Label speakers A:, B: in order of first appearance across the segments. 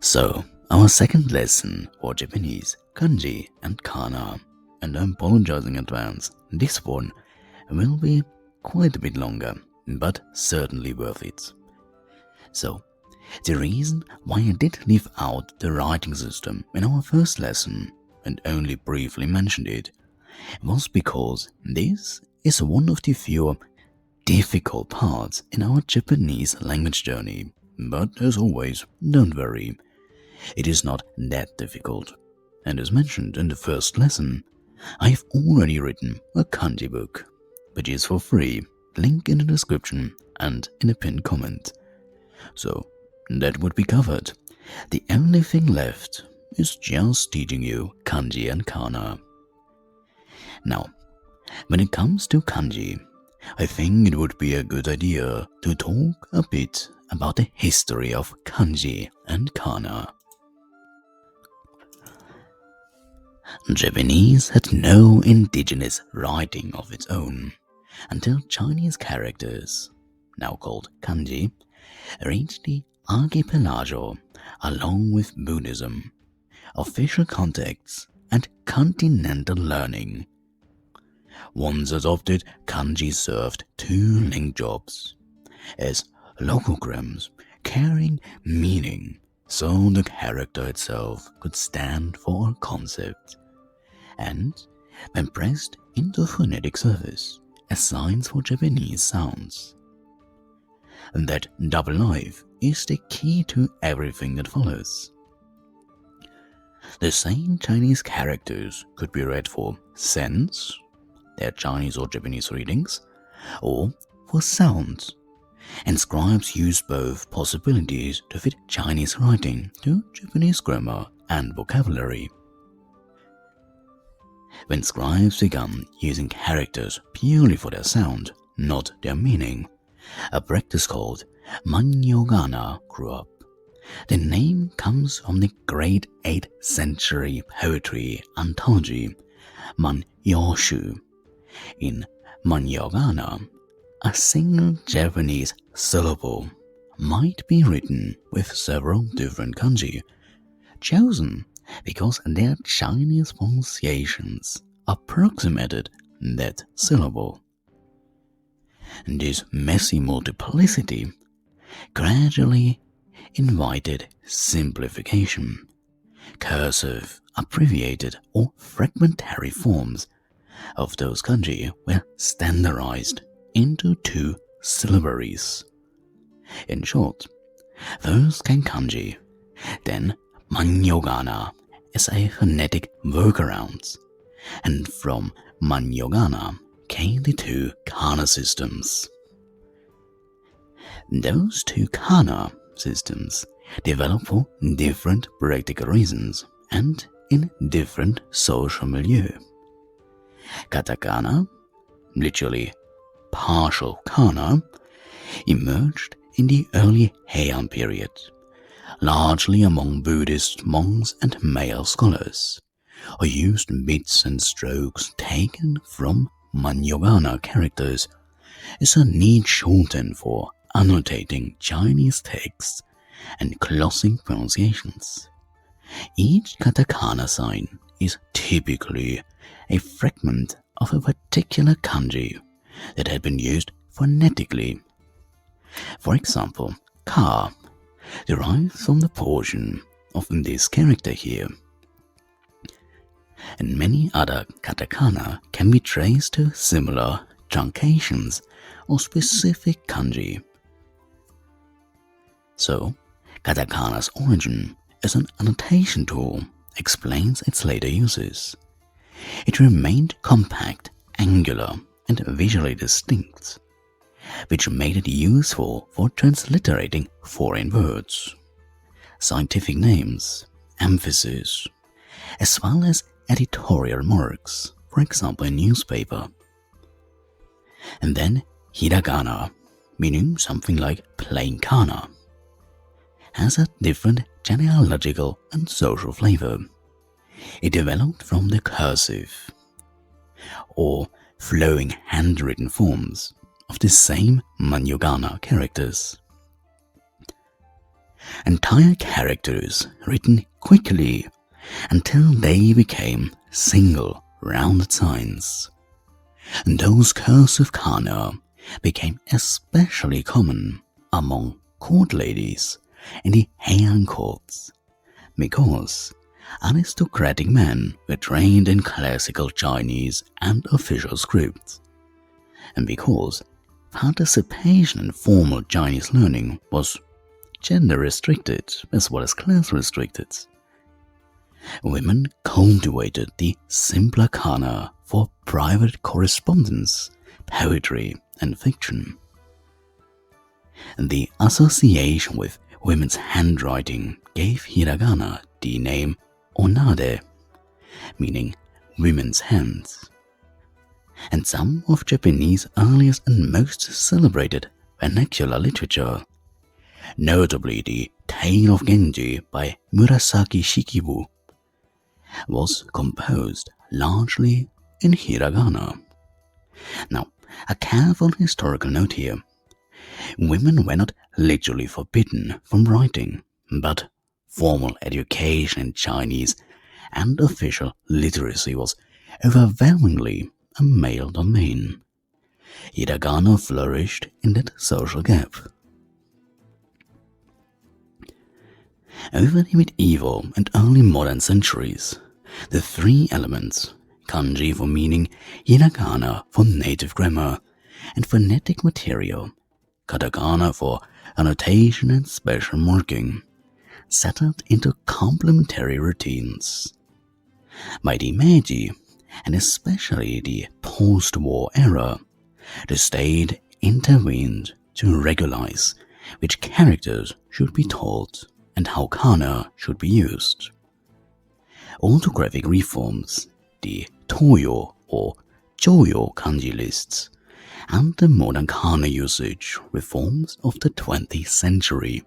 A: So, our second lesson for Japanese, Kanji and Kana, and I'm apologizing in advance, this one will be quite a bit longer, but certainly worth it. So, the reason why I did leave out the writing system in our first lesson and only briefly mentioned it was because this is one of the few difficult parts in our Japanese language journey. But as always, don't worry, it is not that difficult. And as mentioned in the first lesson, I've already written a kanji book, which is for free, link in the description and in a pinned comment. So that would be covered. The only thing left is just teaching you kanji and kana. Now, when it comes to kanji, I think it would be a good idea to talk a bit about the history of kanji and kana. Japanese had no indigenous writing of its own until Chinese characters, now called kanji, reached the archipelago along with Buddhism, official contacts, and continental learning. Once adopted, kanji served two link jobs as logograms carrying meaning, so the character itself could stand for a concept, and when pressed into phonetic service as signs for Japanese sounds. That double life is the key to everything that follows. The same Chinese characters could be read for sense, their Chinese or Japanese readings, or for sounds, and scribes use both possibilities to fit Chinese writing to Japanese grammar and vocabulary. When scribes began using characters purely for their sound, not their meaning, a practice called Manyogana grew up. The name comes from the great 8th century poetry anthology Manyoshu. In Manyogana, a single Japanese syllable might be written with several different kanji, chosen because their Chinese pronunciations approximated that syllable. This messy multiplicity gradually invited simplification. Cursive, abbreviated, or fragmentary forms of those kanji were standardized into two syllabaries. In short, first came kanji, then Manyogana as a phonetic workaround, and from Manyogana came the two kana systems. Those two kana systems developed for different practical reasons and in different social milieu. Katakana, literally partial kana, emerged in the early Heian period, largely among Buddhist monks and male scholars, who used bits and strokes taken from Manyogana characters as a neat shorthand for annotating Chinese texts and glossing pronunciations. Each katakana sign is typically a fragment of a particular kanji that had been used phonetically. For example, ka derives from the portion of this character here, and many other katakana can be traced to similar truncations or specific kanji. So, katakana's origin as an annotation tool explains its later uses. It remained compact, angular, and visually distinct, which made it useful for transliterating foreign words, scientific names, emphasis, as well as editorial marks, for example in newspaper. And then hiragana, meaning something like plain kana, has a different genealogical and social flavor. It developed from the cursive, or flowing handwritten forms of the same Manyogana characters. entire characters written quickly until they became single rounded signs. And those cursive kana became especially common among court ladies in the Heian courts because aristocratic men were trained in classical Chinese and official scripts, and because participation in formal Chinese learning was gender restricted as well as class restricted. Women cultivated the simpler kana for private correspondence, poetry, and fiction. The association with women's handwriting gave hiragana the name onade, meaning women's hands. And some of Japanese earliest and most celebrated vernacular literature, notably the Tale of Genji by Murasaki Shikibu, was composed largely in hiragana. Now, a careful historical note here. Women were not literally forbidden from writing, but formal education in Chinese and official literacy was overwhelmingly a male domain. Hiragana flourished in that social gap. Over the medieval and early modern centuries, the three elements, kanji for meaning, hiragana for native grammar and phonetic material, katakana for annotation and special marking, settled into complementary routines. By the Meiji, and especially the post-war era, the state intervened to regularize which characters should be taught and how kana should be used. Orthographic reforms, the Toyo or Joyo kanji lists, and the modern kana usage reforms of the 20th century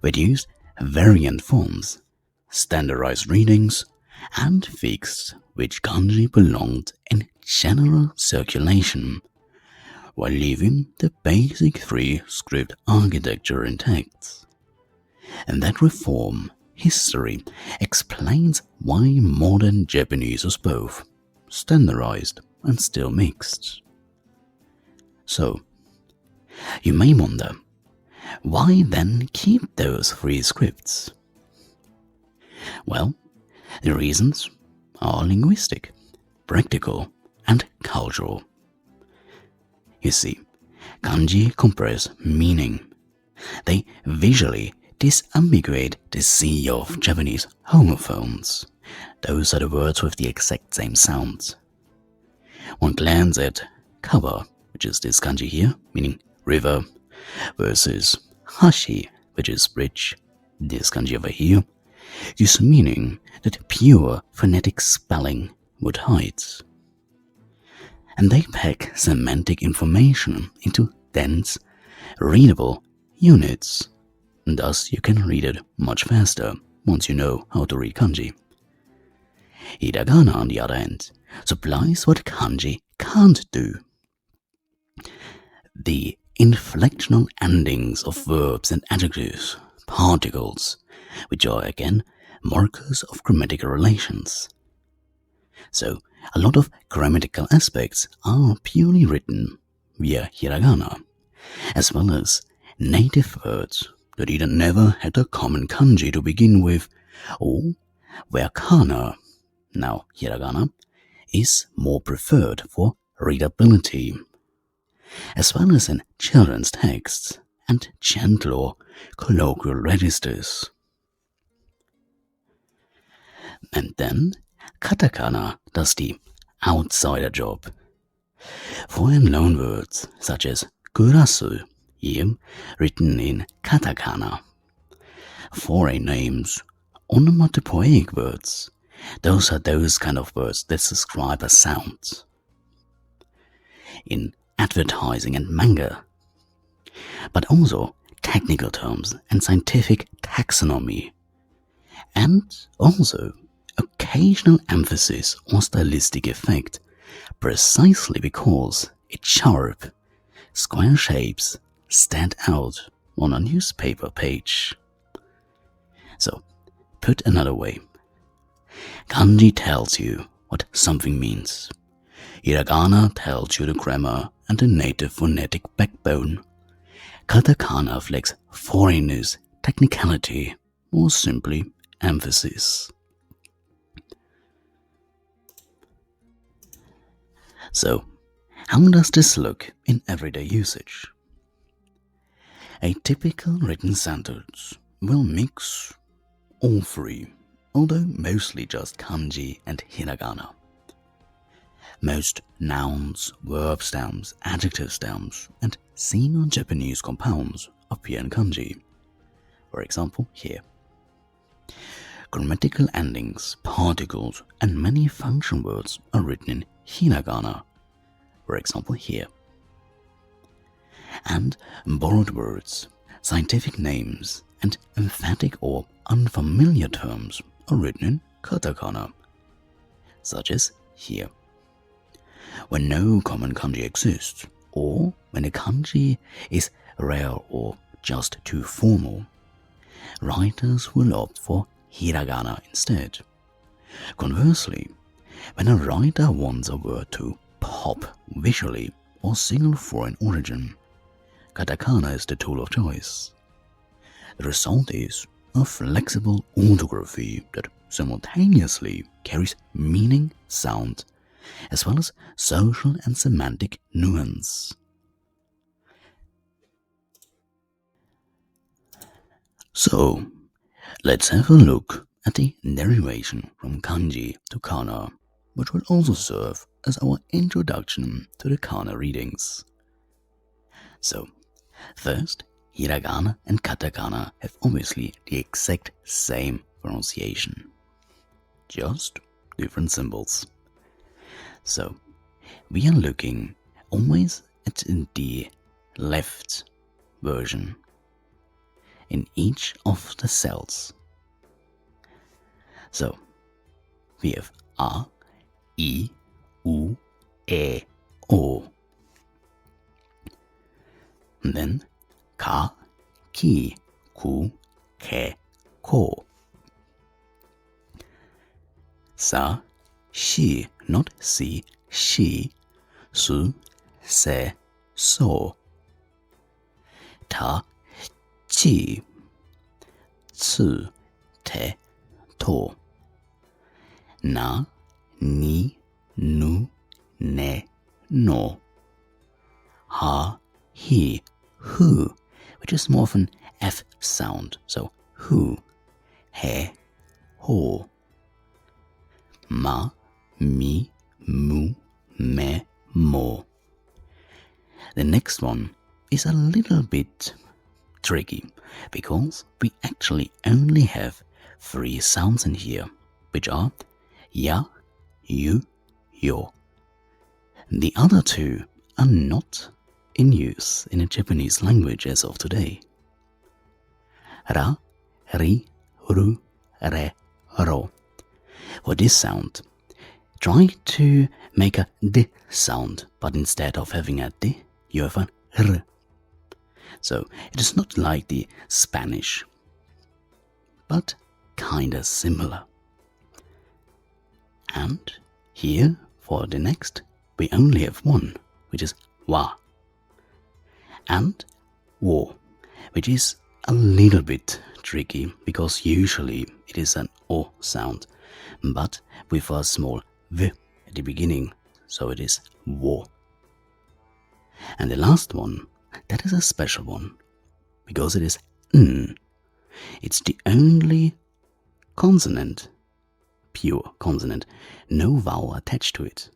A: reduced variant forms, standardized readings, and fixed which kanji belonged in general circulation, while leaving the basic three script architecture intact. And that reform history explains why modern Japanese is both standardized and still mixed. So, you may wonder, why then keep those three scripts? Well, the reasons are linguistic, practical, and cultural. You see, kanji compress meaning. They visually disambiguate the sea of Japanese homophones. Those are the words with the exact same sounds. One glance at kawa, which is this kanji here, meaning river, versus hashi, which is bridge, this kanji over here, gives meaning that pure phonetic spelling would hide. And they pack semantic information into dense, readable units. Thus, you can read it much faster once you know how to read kanji. Hiragana, on the other hand, supplies what kanji can't do. The inflectional endings of verbs and adjectives, particles, which are again markers of grammatical relations. So, a lot of grammatical aspects are purely written via hiragana, as well as native words that either never had a common kanji to begin with, or where kana, now hiragana, is more preferred for readability, as well as in children's texts and gentler colloquial registers. And then katakana does the outsider job. Foreign loanwords such as kurasu, here written in katakana. Foreign names, onomatopoeic words, those are those kind of words that describe a sound. In advertising and manga, but also technical terms and scientific taxonomy, and also occasional emphasis on stylistic effect, precisely because its sharp, square shapes stand out on a newspaper page So, put another way, kanji tells you what something means. Hiragana tells you the grammar and the native phonetic backbone. Katakana reflects foreignness, technicality, or simply emphasis. So, how does this look in everyday usage? A typical written sentence will mix all three, although mostly just kanji and hiragana. Most nouns, verb stems, adjective stems, and Sino-Japanese compounds appear in kanji. For example, here. Grammatical endings, particles, and many function words are written in hiragana. For example, here. And borrowed words, scientific names, and emphatic or unfamiliar terms are written in katakana, such as here. When no common kanji exists, or when a kanji is rare or just too formal, writers will opt for hiragana instead. Conversely, when a writer wants a word to pop visually or signal foreign origin, katakana is the tool of choice. The result is a flexible orthography that simultaneously carries meaning, sound, as well as social and semantic nuance. So, let's have a look at the derivation from kanji to kana, which will also serve as our introduction to the kana readings. So, first, hiragana and katakana have obviously the exact same pronunciation, just different symbols. So, we are looking always at the left version in each of the cells. So, we have A, I, U, E, O. And then Ka, Ki, Ku, Ke, Ko. Sa, Shi, not Si, Shi, Su, Se, So. Ta, Chi, Tsu, Te, To. Na, Ni, Nu, Ne, No. Ha, He, Hu, which is more of an F sound, so Hu, He, Ho. Ma, Mi, Mu, Me, Mo. The next one is a little bit tricky because we actually only have 3 sounds in here, which are ya, you, yo. The other 2 are not in use in the Japanese language as of today. Ra, ri, ru, re, ro. For this sound, try to make a d sound, but instead of having a d, you have a r. So it is not like the Spanish, but kinda similar. And here, for the next, we only have one, which is wa. And wo, which is a little bit tricky because usually it is an o sound, but with a small v at the beginning, so it is wo. And the last one, that is a special one, because it is n. It's the only consonant, pure consonant, no vowel attached to it.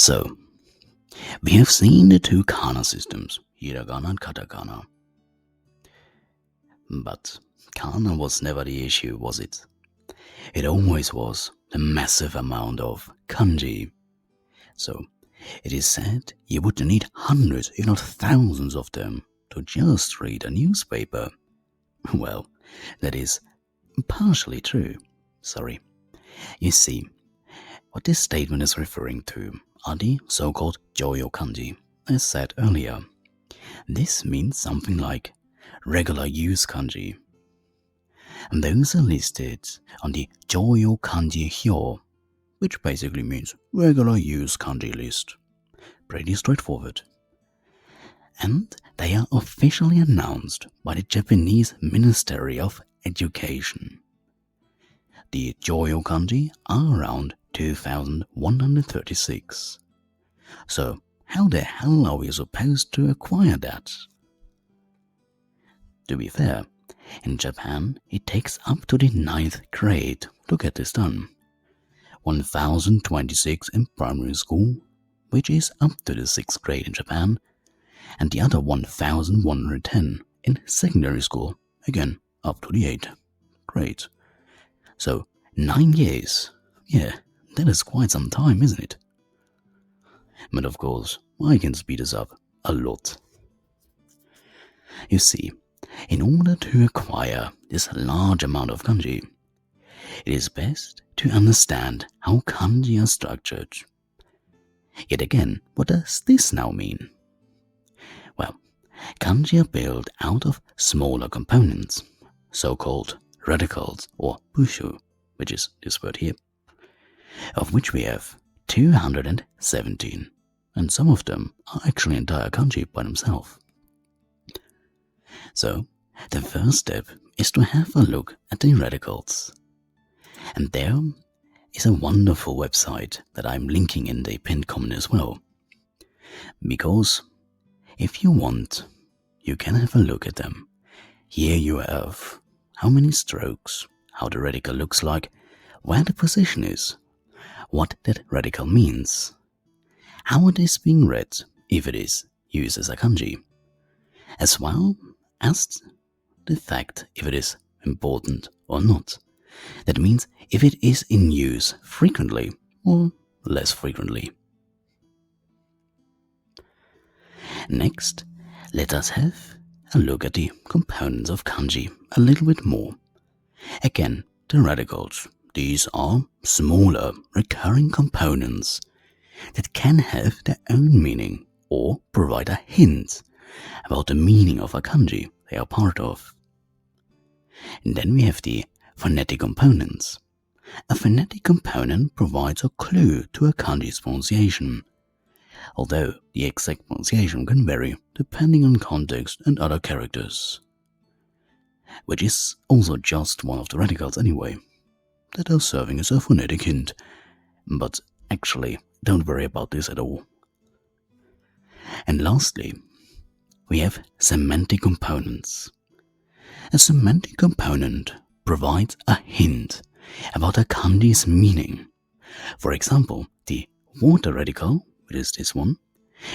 A: So, we have seen the two kana systems, hiragana and katakana. But kana was never the issue, was it? It always was the massive amount of kanji. So, it is said you would need hundreds, if not thousands of them to just read a newspaper. Well, that is partially true. Sorry. You see, what this statement is referring to are the so-called Joyo kanji, as said earlier. This means something like regular use kanji. And those are listed on the Joyo kanji hyo, which basically means regular use kanji list. Pretty straightforward. And they are officially announced by the Japanese Ministry of Education. The Joyo kanji are around 2136. So, how the hell are we supposed to acquire that? To be fair, in Japan it takes up to the 9th grade to get this done. 1026 in primary school, which is up to the 6th grade in Japan, and the other 1110 in secondary school, again up to the 8th grade. So 9 years. Yeah, that is quite some time, isn't it? But of course, I can speed this up a lot. You see, in order to acquire this large amount of kanji, it is best to understand how kanji are structured. Yet again, what does this now mean? Well, kanji are built out of smaller components, so-called radicals or bushu, which is this word here, of which we have 217, and some of them are actually entire kanji by themselves. So, the first step is to have a look at the radicals. And there is a wonderful website that I'm linking in the pinned comment as well. Because if you want, you can have a look at them. Here you have how many strokes, how the radical looks like, where the position is, what that radical means, how it is being read if it is used as a kanji, as well as the fact if it is important or not. That means if it is in use frequently or less frequently. Next, let us have a look at the components of kanji a little bit more. Again, the radicals. These are smaller, recurring components that can have their own meaning or provide a hint about the meaning of a kanji they are part of. And then we have the phonetic components. A phonetic component provides a clue to a kanji's pronunciation, although the exact pronunciation can vary depending on context and other characters, which is also just one of the radicals anyway, that are serving as a phonetic hint, but actually don't worry about this at all. And lastly, we have semantic components. A semantic component provides a hint about a kanji's meaning. For example, the water radical, which is this one,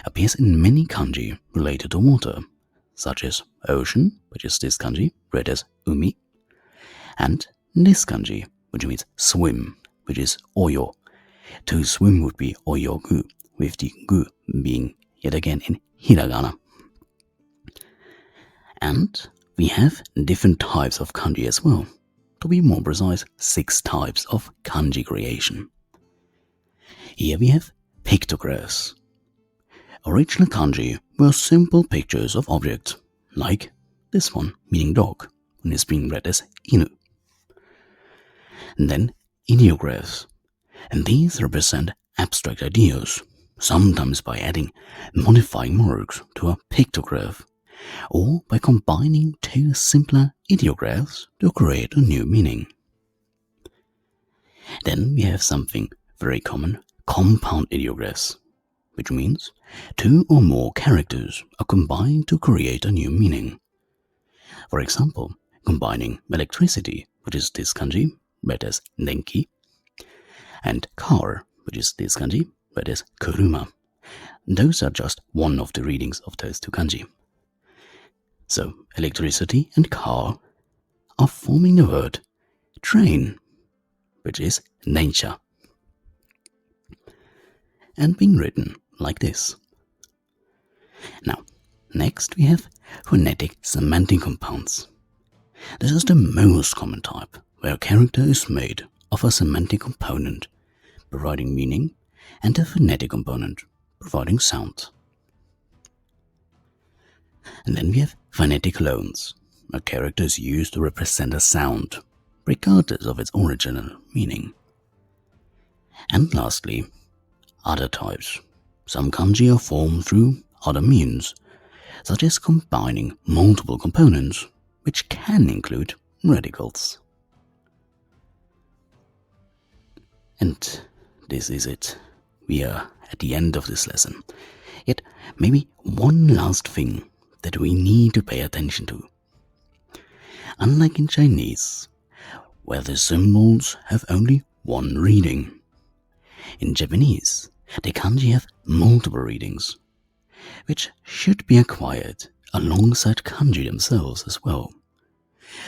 A: appears in many kanji related to water, such as ocean, which is this kanji, read as umi, and this kanji, which means swim, which is oyo. To swim would be oyogu, with the gu being yet again in hiragana. And we have different types of kanji as well. To be more precise, 6 types of kanji creation. Here we have pictographs. Original kanji were simple pictures of objects, like this one, meaning dog, and is being read as inu. And then ideographs, and these represent abstract ideas, sometimes by adding modifying marks to a pictograph, or by combining 2 simpler ideographs to create a new meaning. Then we have something very common, compound ideographs, which means 2 or more characters are combined to create a new meaning. For example, combining electricity, which is this kanji, read as denki, and car, which is this kanji, that is kuruma. Those are just one of the readings of those two kanji. So, electricity and car are forming the word train, which is nature, and being written like this. Now, next we have phonetic semantic compounds. This is the most common type, where a character is made of a semantic component, providing meaning, and a phonetic component, providing sound. And then we have phonetic loans. A character is used to represent a sound, regardless of its original meaning. And lastly, other types. Some kanji are formed through other means, such as combining multiple components, which can include radicals. And this is it. We are at the end of this lesson. Yet, maybe one last thing that we need to pay attention to. Unlike in Chinese, where the symbols have only one reading, in Japanese, the kanji have multiple readings, which should be acquired alongside kanji themselves as well.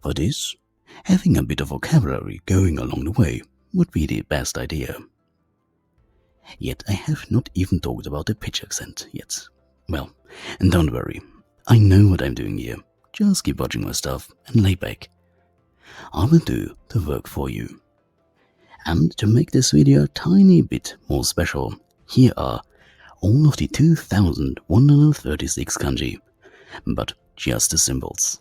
A: For this, having a bit of vocabulary going along the way would be the best idea. Yet I have not even talked about the pitch accent yet. Well, and don't worry, I know what I'm doing here. Just keep watching my stuff and lay back. I will do the work for you. And to make this video a tiny bit more special, here are all of the 2136 kanji, but just the symbols.